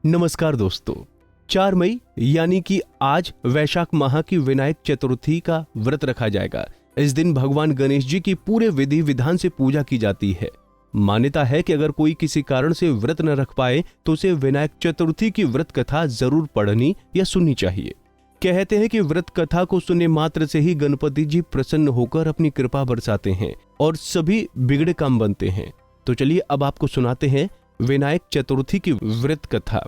नमस्कार दोस्तों, 4 मई यानी कि आज वैशाख माह की विनायक चतुर्थी का व्रत रखा जाएगा। इस दिन भगवान गणेश जी की पूरे विधि विधान से पूजा की जाती है। मान्यता है कि अगर कोई किसी कारण से व्रत न रख पाए तो उसे विनायक चतुर्थी की व्रत कथा जरूर पढ़नी या सुननी चाहिए। कहते हैं कि व्रत कथा को सुनने मात्र से ही गणपति जी प्रसन्न होकर अपनी कृपा बरसाते हैं और सभी बिगड़े काम बनते हैं। तो चलिए अब आपको सुनाते हैं विनायक चतुर्थी की व्रत कथा।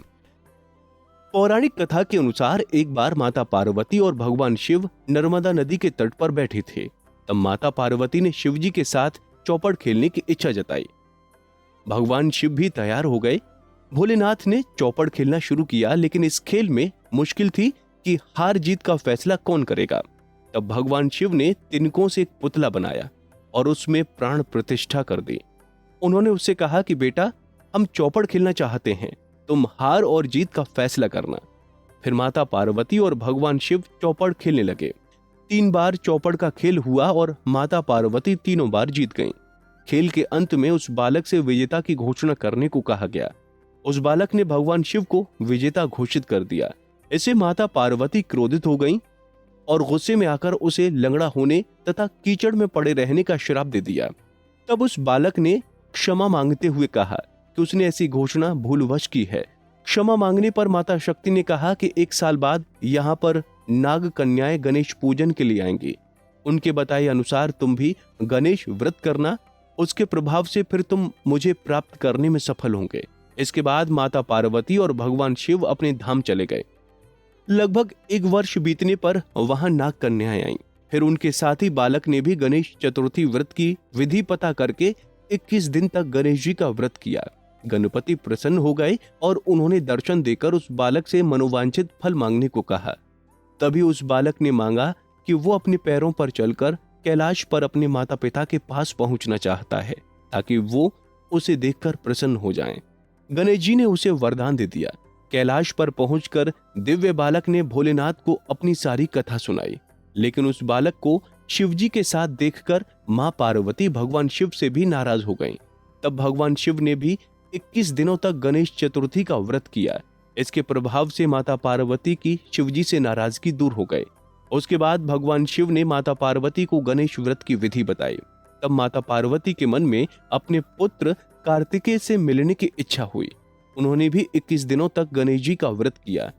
पौराणिक कथा के अनुसार एक बार माता पार्वती और भगवान शिव नर्मदा नदी के तट पर बैठे थे। तब माता पार्वती ने शिव जी के साथ चौपड़ खेलने की इच्छा जताई। भगवान शिव भी तैयार हो गए। भोलेनाथ ने चौपड़ खेलना शुरू किया, लेकिन इस खेल में मुश्किल थी कि हार जीत का फैसला कौन करेगा। तब भगवान शिव ने तिनकों से एक पुतला बनाया और उसमें प्राण प्रतिष्ठा कर दी। उन्होंने उससे कहा कि बेटा, हम चौपड़ खेलना चाहते हैं, तुम हार और जीत का फैसला करना। फिर माता पार्वती और भगवान शिव चौपड़ खेलने लगे। 3 बार चौपड़ का खेल हुआ और माता पार्वती तीनों बार जीत गईं। खेल के अंत में उस बालक से विजेता की घोषणा करने को कहा गया। उस बालक ने भगवान शिव को विजेता घोषित कर दिया। इससे माता पार्वती क्रोधित हो गईं और गुस्से में आकर उसे लंगड़ा होने तथा कीचड़ में पड़े रहने का श्राप दे दिया। तब उस बालक ने क्षमा मांगते हुए कहा कि उसने ऐसी घोषणा भूलवश की है। क्षमा मांगने पर माता शक्ति ने कहा कि 1 साल बाद यहाँ पर नाग कन्याएं गणेश पूजन के लिए आएंगी। उनके बताए अनुसार तुम भी गणेश व्रत करना, उसके प्रभाव से फिर तुम मुझे प्राप्त करने में सफल होंगे। इसके बाद माता पार्वती और भगवान शिव अपने धाम चले गए। लगभग 1 वर्ष बीतने पर वहां नाग कन्याएं आईं। फिर उनके साथी बालक ने भी गणेश चतुर्थी व्रत की विधि पता करके 21 दिन तक गणेश जी का व्रत किया। गणपति प्रसन्न हो गए और उन्होंने दर्शन देकर उस बालक से मनोवांछित फल मांगने को कहा। तभी उस बालक ने मांगा कि वो अपने पैरों पर चलकर कैलाश पर अपने माता पिता के पास पहुंचना चाहता है, ताकि वो उसे देखकर प्रसन्न हो जाएं। गणेश जी ने उसे वरदान दे दिया। कैलाश पर पहुंचकर दिव्य बालक ने भोलेनाथ को अपनी सारी कथा सुनाई, लेकिन उस बालक को शिवजी के साथ देखकर मां पार्वती भगवान शिव से भी नाराज हो गईं। तब भगवान शिव ने भी 21 दिनों तक गणेश चतुर्थी का व्रत किया। इसके प्रभाव से माता पार्वती की शिवजी से नाराजगी दूर हो गई। उसके बाद भगवान शिव ने माता पार्वती को गणेश व्रत की विधि बताई। तब माता पार्वती के मन में अपने पुत्र कार्तिकेय से मिलने की इच्छा हुई। उन्होंने भी 21 दिनों तक गणेश जी का व्रत किया।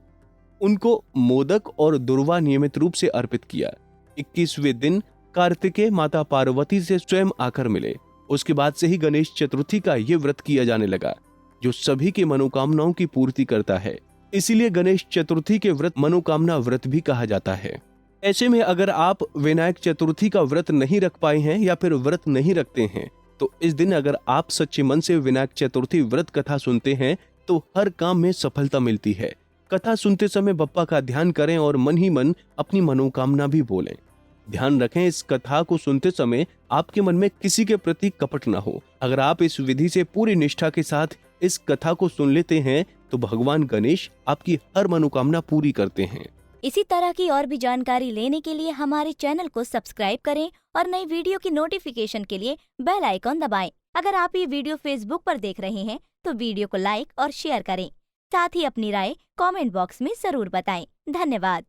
उनको मोदक और दुर्वा नियमित रूप से अर्पित किया। 21वें दिन कार्तिकेय माता पार्वती से स्वयं आकर मिले। उसके बाद से ही गणेश चतुर्थी का ये व्रत किया जाने लगा, जो सभी की मनोकामनाओं की पूर्ति करता है। इसीलिए गणेश चतुर्थी के व्रत मनोकामना व्रत भी कहा जाता है। ऐसे में अगर आप विनायक चतुर्थी का व्रत नहीं रख पाए हैं या फिर व्रत नहीं रखते हैं, तो इस दिन अगर आप सच्चे मन से विनायक चतुर्थी व्रत कथा सुनते हैं तो हर काम में सफलता मिलती है। कथा सुनते समय बप्पा का ध्यान करें और मन ही मन अपनी मनोकामना भी बोलें। ध्यान रखें, इस कथा को सुनते समय आपके मन में किसी के प्रति कपट ना हो। अगर आप इस विधि से पूरी निष्ठा के साथ इस कथा को सुन लेते हैं तो भगवान गणेश आपकी हर मनोकामना पूरी करते हैं। इसी तरह की और भी जानकारी लेने के लिए हमारे चैनल को सब्सक्राइब करें और नई वीडियो की नोटिफिकेशन के लिए बेल आइकॉन दबाएं। अगर आप ये वीडियो फेसबुक पर देख रहे हैं तो वीडियो को लाइक और शेयर करें। साथ ही अपनी राय कमेंट बॉक्स में जरूर बताएं। धन्यवाद।